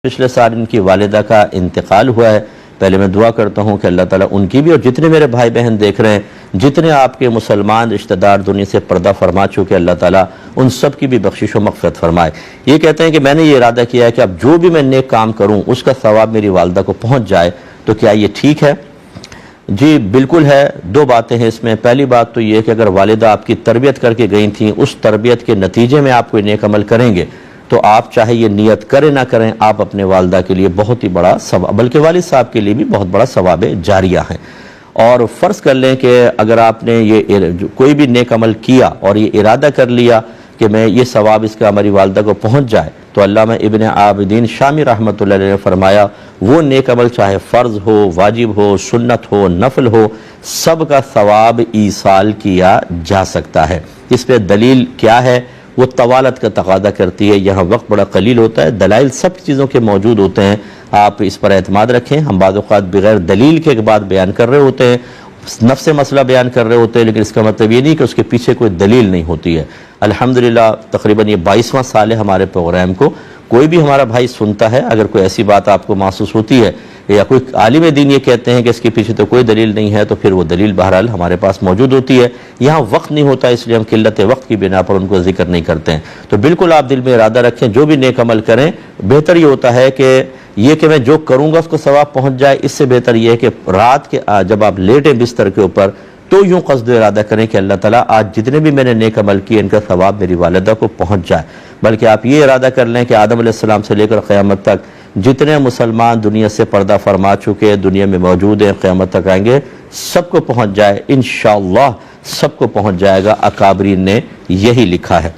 پچھلے سال ان کی والدہ کا انتقال ہوا ہے۔ پہلے میں دعا کرتا ہوں کہ اللہ تعالیٰ ان کی بھی اور جتنے میرے بھائی بہن دیکھ رہے ہیں، جتنے آپ کے مسلمان رشتہ دار دنیا سے پردہ فرما چکے، اللہ تعالیٰ ان سب کی بھی بخشش و مغفرت فرمائے۔ یہ کہتے ہیں کہ میں نے یہ ارادہ کیا ہے کہ اب جو بھی میں نیک کام کروں اس کا ثواب میری والدہ کو پہنچ جائے، تو کیا یہ ٹھیک ہے؟ جی بالکل ہے۔ دو باتیں ہیں اس میں۔ پہلی بات تو یہ کہ اگر والدہ آپ کی تربیت کر کے گئی تھیں، اس تربیت کے نتیجے میں آپ کوئی نیک عمل کریں گے تو آپ چاہے یہ نیت کریں نہ کریں، آپ اپنے والدہ کے لیے بہت ہی بڑا ثواب، بلکہ والد صاحب کے لیے بھی بہت بڑا ثواب جاریہ ہے۔ اور فرض کر لیں کہ اگر آپ نے یہ کوئی بھی نیک عمل کیا اور یہ ارادہ کر لیا کہ میں یہ ثواب اس کا ہماری والدہ کو پہنچ جائے، تو علامہ ابن عابدین شامی رحمۃ اللہ علیہ نے فرمایا وہ نیک عمل چاہے فرض ہو، واجب ہو، سنت ہو، نفل ہو، سب کا ثواب ایصال کیا جا سکتا ہے۔ اس پہ دلیل کیا ہے؟ وہ طوالت کا تقاضا کرتی ہے، یہاں وقت بڑا قلیل ہوتا ہے، دلائل سب چیزوں کے موجود ہوتے ہیں، آپ اس پر اعتماد رکھیں۔ ہم بعض اوقات بغیر دلیل کے بات بیان کر رہے ہوتے ہیں، نفس مسئلہ بیان کر رہے ہوتے ہیں، لیکن اس کا مطلب یہ نہیں کہ اس کے پیچھے کوئی دلیل نہیں ہوتی ہے۔ الحمدللہ تقریباً یہ 22واں سال ہے ہمارے پروگرام کو، کوئی بھی ہمارا بھائی سنتا ہے، اگر کوئی ایسی بات آپ کو محسوس ہوتی ہے یا کوئی عالم دین یہ کہتے ہیں کہ اس کے پیچھے تو کوئی دلیل نہیں ہے، تو پھر وہ دلیل بہرحال ہمارے پاس موجود ہوتی ہے۔ یہاں وقت نہیں ہوتا، اس لیے ہم قلت وقت کی بنا پر ان کو ذکر نہیں کرتے ہیں۔ تو بالکل آپ دل میں ارادہ رکھیں، جو بھی نیک عمل کریں، بہتر یہ ہوتا ہے کہ میں جو کروں گا اس کو ثواب پہنچ جائے، اس سے بہتر یہ ہے کہ رات کے جب آپ لیٹیں بستر کے اوپر تو یوں قصد ارادہ کریں کہ اللہ تعالیٰ آج جتنے بھی میں نے نیک عمل کیے ان کا ثواب میری والدہ کو پہنچ جائے۔ بلکہ آپ یہ ارادہ کر لیں کہ آدم علیہ السلام سے لے کر قیامت تک جتنے مسلمان دنیا سے پردہ فرما چکے، دنیا میں موجود ہیں، قیامت تک آئیں گے، سب کو پہنچ جائے، انشاءاللہ سب کو پہنچ جائے گا۔ اکابرین نے یہی لکھا ہے۔